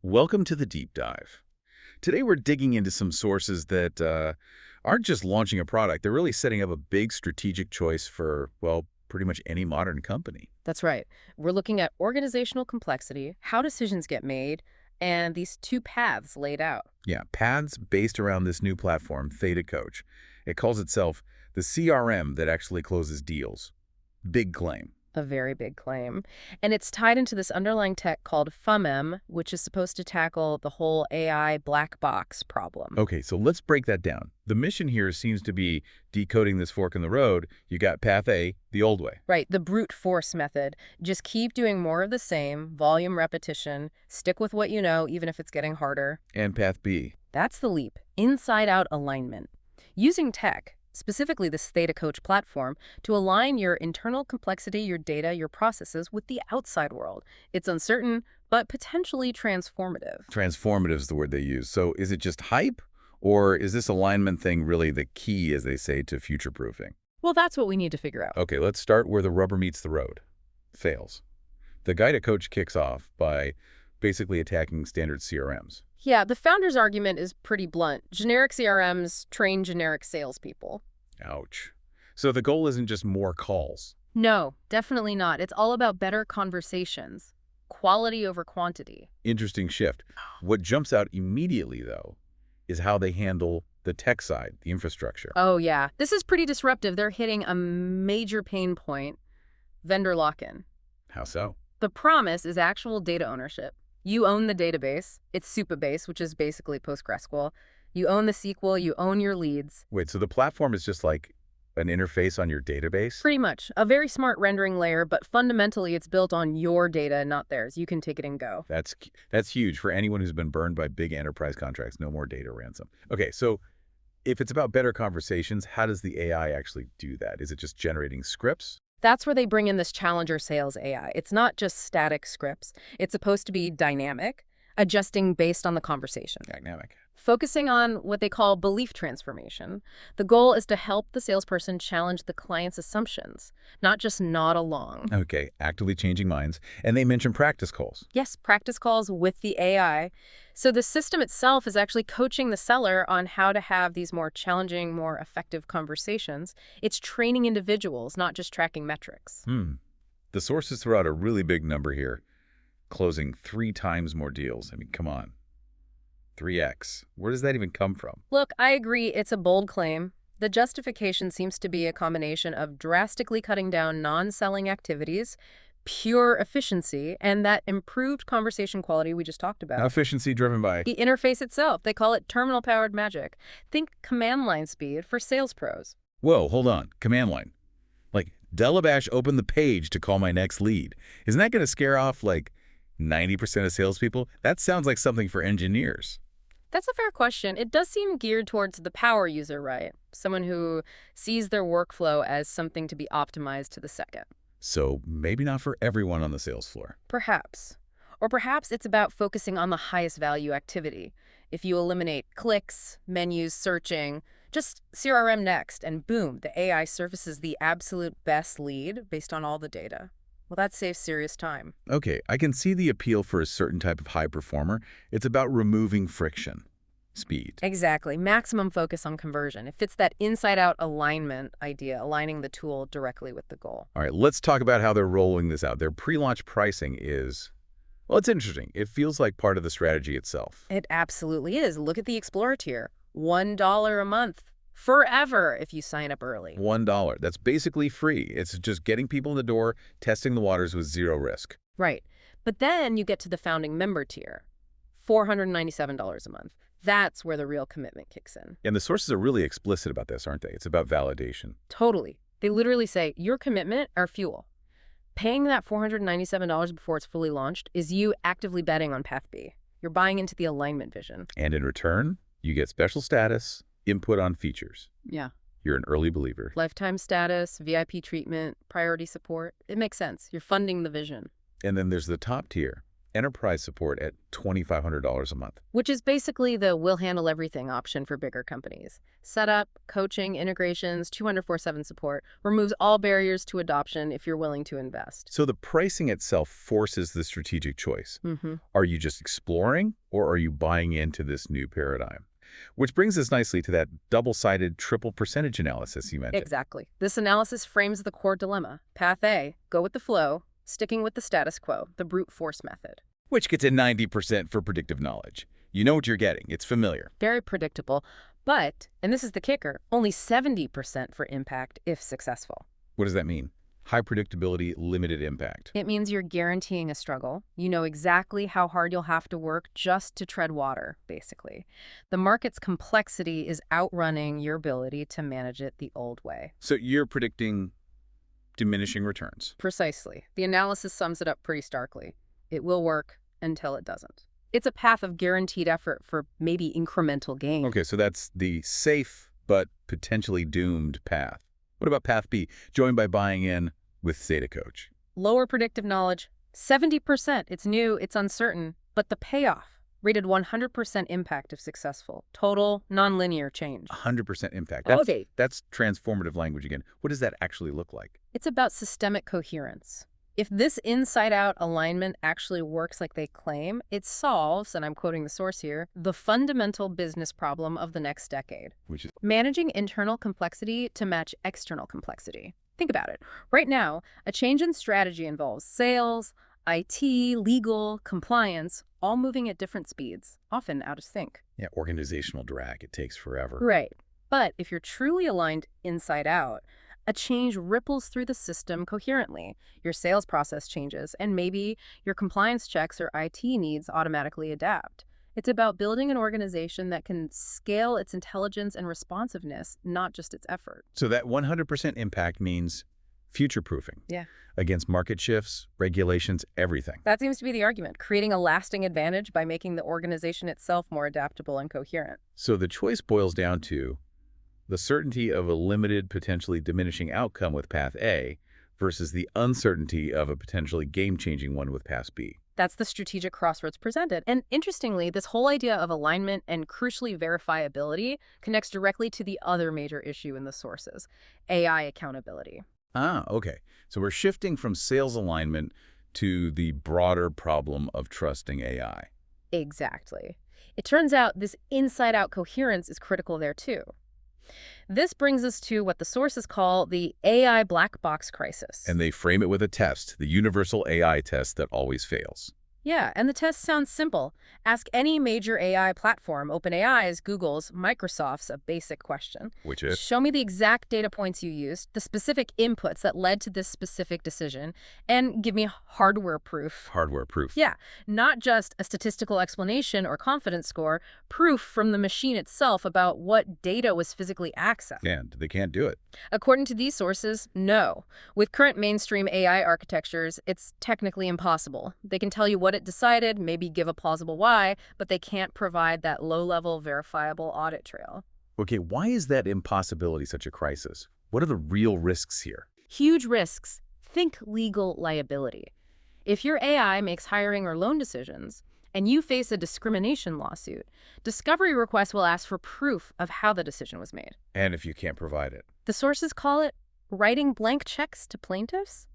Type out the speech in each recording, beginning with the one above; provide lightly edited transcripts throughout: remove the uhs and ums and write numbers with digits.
Welcome to the deep dive. Today we're digging into some sources that aren't just launching a product, they're really setting up a big strategic choice for, well, pretty much any modern company. That's right. We're looking at organizational complexity, how decisions get made, and these two paths laid out. Yeah, paths based around this new platform, Theta Coach. It calls itself the CRM that actually closes deals. Big claim. A very big claim. And it's tied into this underlying tech called FIM, which is supposed to tackle the whole AI black box problem. Okay, so let's break that down. The mission here seems to be decoding this fork in the road. You got path A, the old way. Right, the brute force method. Just keep doing more of the same, volume repetition, stick with what you know, even if it's getting harder. And path B. That's the leap, inside-out alignment. Using tech, specifically this Theta Coach platform, to align your internal complexity, your data, your processes with the outside world. It's uncertain, but potentially transformative. Transformative is the word they use. So is it just hype? Or is this alignment thing really the key, as they say, to future-proofing? Well, that's what we need to figure out. Okay, let's start where the rubber meets the road. Fails. The guide a coach kicks off by basically attacking standard CRMs. Yeah, the founder's argument is pretty blunt. Generic CRMs train generic salespeople. Ouch. So the goal isn't just more calls. No, definitely not. It's all about better conversations. Quality over quantity. Interesting shift. What jumps out immediately, though, is how they handle the tech side, the infrastructure. Oh, yeah. This is pretty disruptive. They're hitting a major pain point, vendor lock-in. How so? The promise is actual data ownership. You own the database. It's Supabase, which is basically PostgreSQL. You own the SQL. You own your leads. Wait, so the platform is just like an interface on your database? Pretty much. A very smart rendering layer, but fundamentally it's built on your data, not theirs. You can take it and go. That's huge for anyone who's been burned by big enterprise contracts. No more data ransom. Okay, so if it's about better conversations, how does the AI actually do that? Is it just generating scripts? That's where they bring in this challenger sales AI. It's not just static scripts. It's supposed to be dynamic, adjusting based on the conversation. Dynamic. Focusing on what they call belief transformation. The goal is to help the salesperson challenge the client's assumptions, not just nod along. Okay, actively changing minds. And they mention practice calls. Yes, practice calls with the AI. So the system itself is actually coaching the seller on how to have these more challenging, more effective conversations. It's training individuals, not just tracking metrics. The sources throw out a really big number here, closing 3 times more deals. I mean, come on. 3x. Where does that even come from? Look, I agree it's a bold claim. The justification seems to be a combination of drastically cutting down non-selling activities, pure efficiency, and that improved conversation quality we just talked about. Efficiency driven by... The interface itself, they call it terminal-powered magic. Think command line speed for sales pros. Whoa, hold on. Command line. Like, Delabash opened the page to call my next lead. Isn't that going to scare off, like, 90% of salespeople? That sounds like something for engineers. That's a fair question. It does seem geared towards the power user, right? Someone who sees their workflow as something to be optimized to the second. So maybe not for everyone on the sales floor. Perhaps. Or perhaps it's about focusing on the highest value activity. If you eliminate clicks, menus, searching, just CRM next, and boom, the AI surfaces the absolute best lead based on all the data. Well, that saves serious time. Okay, I can see the appeal for a certain type of high performer. It's about removing friction. Speed. Exactly. Maximum focus on conversion. It fits that inside-out alignment idea, aligning the tool directly with the goal. All right, let's talk about how they're rolling this out. Their pre-launch pricing is, well, it's interesting. It feels like part of the strategy itself. It absolutely is. Look at the Explorer tier. $1 a month. Forever if you sign up early. $1. That's basically free. It's just getting people in the door, testing the waters with zero risk. Right. But then you get to the founding member tier. $497 a month. That's where the real commitment kicks in. And the sources are really explicit about this, aren't they? It's about validation. Totally. They literally say, your commitment, our fuel. Paying that $497 before it's fully launched is you actively betting on Path B. You're buying into the alignment vision. And in return, you get special status, input on features. Yeah. You're an early believer. Lifetime status, VIP treatment, priority support. It makes sense. You're funding the vision. And then there's the top tier, enterprise support at $2,500 a month. Which is basically the we'll handle everything option for bigger companies. Setup, coaching, integrations, 204/7 support removes all barriers to adoption if you're willing to invest. So the pricing itself forces the strategic choice. Mm-hmm. Are you just exploring, or are you buying into this new paradigm? Which brings us nicely to that double-sided triple percentage analysis you mentioned. Exactly. This analysis frames the core dilemma. Path A, go with the flow, sticking with the status quo, the brute force method. Which gets a 90% for predictive knowledge. You know what you're getting. It's familiar. Very predictable, but, and this is the kicker, only 70% for impact if successful. What does that mean? High predictability, limited impact. It means you're guaranteeing a struggle. You know exactly how hard you'll have to work just to tread water, basically. The market's complexity is outrunning your ability to manage it the old way. So you're predicting diminishing returns. Precisely. The analysis sums it up pretty starkly. It will work until it doesn't. It's a path of guaranteed effort for maybe incremental gain. Okay, so that's the safe but potentially doomed path. What about path B? Join by buying in with ThetaCoach. Lower predictive knowledge, 70%. It's new, it's uncertain, but the payoff, rated 100% impact if successful. Total, nonlinear change. 100% impact. Okay. That's transformative language again. What does that actually look like? It's about systemic coherence. If this inside-out alignment actually works like they claim, it solves, and I'm quoting the source here, the fundamental business problem of the next decade. Which is Managing internal complexity to match external complexity. Think about it. Right now, a change in strategy involves sales, IT, legal, compliance, all moving at different speeds, often out of sync. yeah, organizational drag. It takes forever. Right. But if you're truly aligned inside out, a change ripples through the system coherently. Your sales process changes, and maybe your compliance checks or IT needs automatically adapt. It's about building an organization that can scale its intelligence and responsiveness, not just its effort. So that 100% impact means future-proofing. Yeah. Against market shifts, regulations, everything. That seems to be the argument, creating a lasting advantage by making the organization itself more adaptable and coherent. So the choice boils down to the certainty of a limited, potentially diminishing outcome with path A versus the uncertainty of a potentially game-changing one with path B. That's the strategic crossroads presented. And interestingly, this whole idea of alignment and crucially verifiability connects directly to the other major issue in the sources, AI accountability. Ah, okay. So we're shifting from sales alignment to the broader problem of trusting AI. Exactly. It turns out this inside-out coherence is critical there too. This brings us to what the sources call the AI black box crisis. And they frame it with a test, the universal AI test that always fails. Yeah, and the test sounds simple. Ask any major AI platform, OpenAI's, Google's, Microsoft's, a basic question. Which is? Show me the exact data points you used, the specific inputs that led to this specific decision, and give me hardware proof. Hardware proof. Yeah, not just a statistical explanation or confidence score, proof from the machine itself about what data was physically accessed. And they can't do it. According to these sources, no. With current mainstream AI architectures, it's technically impossible. They can tell you what it decided, maybe give a plausible why, but they can't provide that low-level verifiable audit trail. Okay, why is that impossibility such a crisis? What are the real risks here? Huge risks. Think legal liability. If your AI makes hiring or loan decisions, and you face a discrimination lawsuit, discovery requests will ask for proof of how the decision was made. And if you can't provide it? The sources call it writing blank checks to plaintiffs.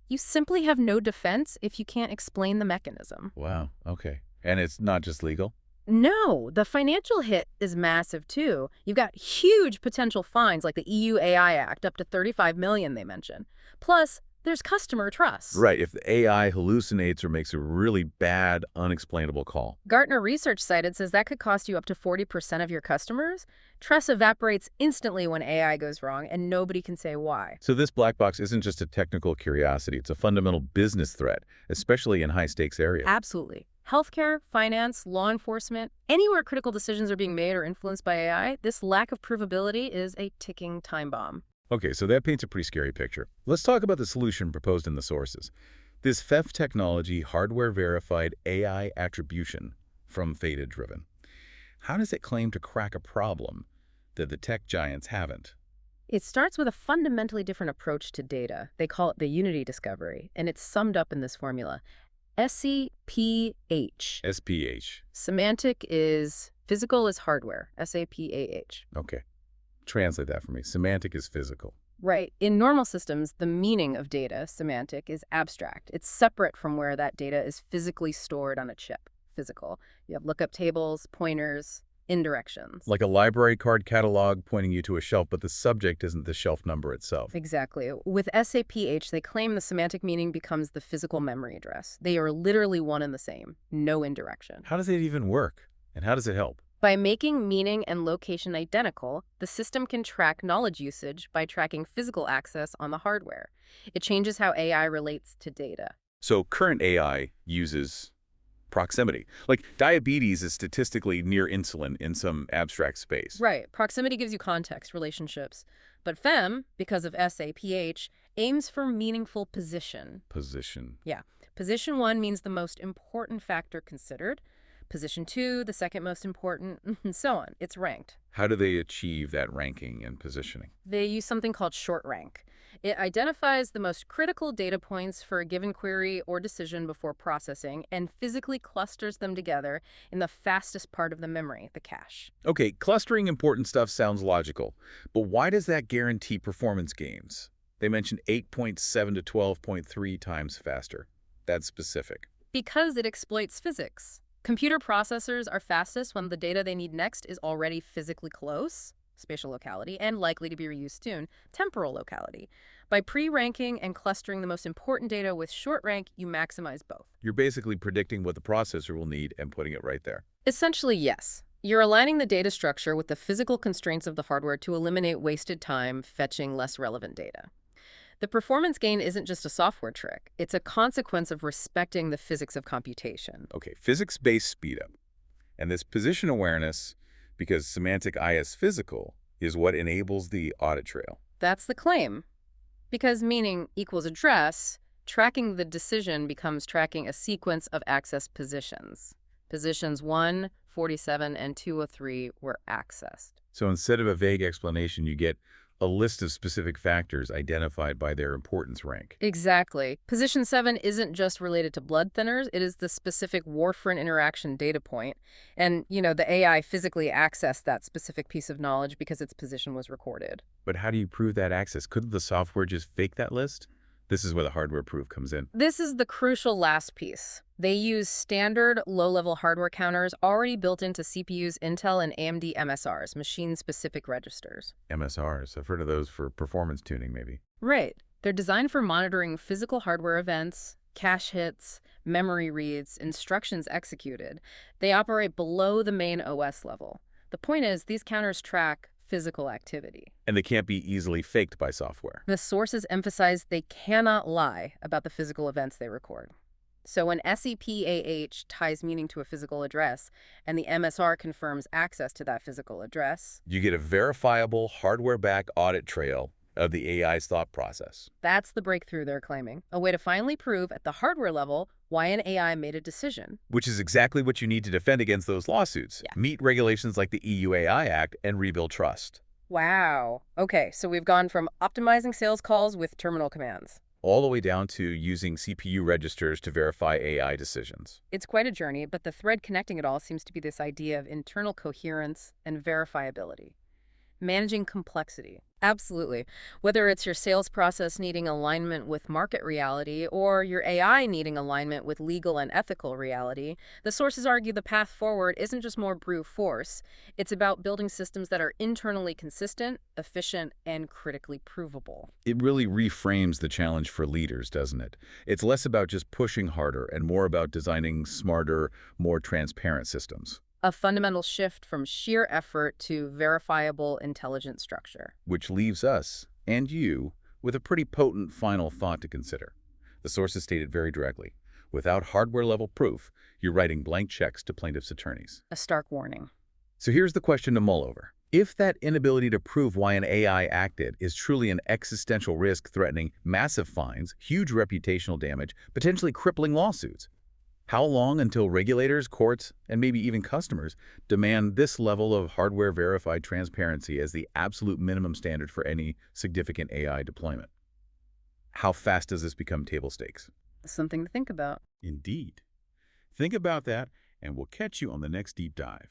You simply have no defense if you can't explain the mechanism. Wow, okay. And it's not just legal? No, the financial hit is massive too. You've got huge potential fines like the EU AI Act, up to $35 million they mention. Plus, there's customer trust. Right, if the AI hallucinates or makes a really bad, unexplainable call. Gartner research cited says that could cost you up to 40% of your customers. Trust evaporates instantly when AI goes wrong, and nobody can say why. So this black box isn't just a technical curiosity, it's a fundamental business threat, especially in high-stakes areas. Absolutely. Healthcare, finance, law enforcement, anywhere critical decisions are being made or influenced by AI, this lack of provability is a ticking time bomb. Okay, so that paints a pretty scary picture. Let's talk about the solution proposed in the sources. This FEF technology hardware-verified AI attribution from ThetaDriven. How does it claim to crack a problem that the tech giants haven't? It starts with a fundamentally different approach to data. They call it the unity discovery, and it's summed up in this formula. SEPH. SPH. Semantic is physical is hardware. SAPAH. Okay. Translate that for me. Semantic is physical. Right. In normal systems, the meaning of data, semantic, is abstract. It's separate from where that data is physically stored on a chip, physical. You have lookup tables, pointers, indirections. Like a library card catalog pointing you to a shelf, but the subject isn't the shelf number itself. Exactly. With SAPH, they claim the semantic meaning becomes the physical memory address. They are literally one and the same, no indirection. How does it even work? And how does it help? By making meaning and location identical, the system can track knowledge usage by tracking physical access on the hardware. It changes how AI relates to data. So current AI uses proximity. Like diabetes is statistically near insulin in some abstract space. Right. Proximity gives you context, relationships. But FIM, because of SAPH, aims for meaningful position. Position. Yeah. Position 1 means the most important factor considered. Position 2, the second most important, and so on. It's ranked. How do they achieve that ranking and positioning? They use something called short rank. It identifies the most critical data points for a given query or decision before processing and physically clusters them together in the fastest part of the memory, the cache. Okay, clustering important stuff sounds logical, but why does that guarantee performance gains? They mentioned 8.7 to 12.3 times faster. That's specific. Because it exploits physics. Computer processors are fastest when the data they need next is already physically close, spatial locality, and likely to be reused soon, temporal locality. By pre-ranking and clustering the most important data with short rank, you maximize both. You're basically predicting what the processor will need and putting it right there. Essentially, yes. You're aligning the data structure with the physical constraints of the hardware to eliminate wasted time fetching less relevant data. The performance gain isn't just a software trick. It's a consequence of respecting the physics of computation. Okay, physics-based speed up. And this position awareness, because semantic I is physical, is what enables the audit trail. That's the claim. Because meaning equals address, tracking the decision becomes tracking a sequence of access positions. Positions 1, 47, and 203 were accessed. So instead of a vague explanation, you get a list of specific factors identified by their importance rank. Exactly. Position 7 isn't just related to blood thinners, it is the specific warfarin interaction data point. And, the AI physically accessed that specific piece of knowledge because its position was recorded. But how do you prove that access? Couldn't the software just fake that list? This is where the hardware proof comes in. This is the crucial last piece. They use standard low-level hardware counters already built into CPUs, Intel, and AMD MSRs, machine-specific registers. MSRs, I've heard of those for performance tuning, maybe. Right. They're designed for monitoring physical hardware events, cache hits, memory reads, instructions executed. They operate below the main OS level. The point is, these counters track physical activity. And they can't be easily faked by software. The sources emphasize they cannot lie about the physical events they record. So when SEPAH ties meaning to a physical address and the MSR confirms access to that physical address, you get a verifiable hardware-backed audit trail of the AI's thought process. That's the breakthrough they're claiming, a way to finally prove at the hardware level why an AI made a decision. Which is exactly what you need to defend against those lawsuits. Yeah. Meet regulations like the EU AI Act and rebuild trust. Wow. Okay, so we've gone from optimizing sales calls with terminal commands all the way down to using CPU registers to verify AI decisions. It's quite a journey, but the thread connecting it all seems to be this idea of internal coherence and verifiability. Managing complexity. Absolutely. Whether it's your sales process needing alignment with market reality or your AI needing alignment with legal and ethical reality, the sources argue the path forward isn't just more brute force. It's about building systems that are internally consistent, efficient, and critically provable. It really reframes the challenge for leaders, doesn't it? It's less about just pushing harder and more about designing smarter, more transparent systems. A fundamental shift from sheer effort to verifiable intelligent structure. Which leaves us, and you, with a pretty potent final thought to consider. The sources stated very directly, without hardware-level proof, you're writing blank checks to plaintiffs' attorneys. A stark warning. So here's the question to mull over. If that inability to prove why an AI acted is truly an existential risk threatening massive fines, huge reputational damage, potentially crippling lawsuits, how long until regulators, courts, and maybe even customers demand this level of hardware-verified transparency as the absolute minimum standard for any significant AI deployment? How fast does this become table stakes? Something to think about. Indeed. Think about that, and we'll catch you on the next deep dive.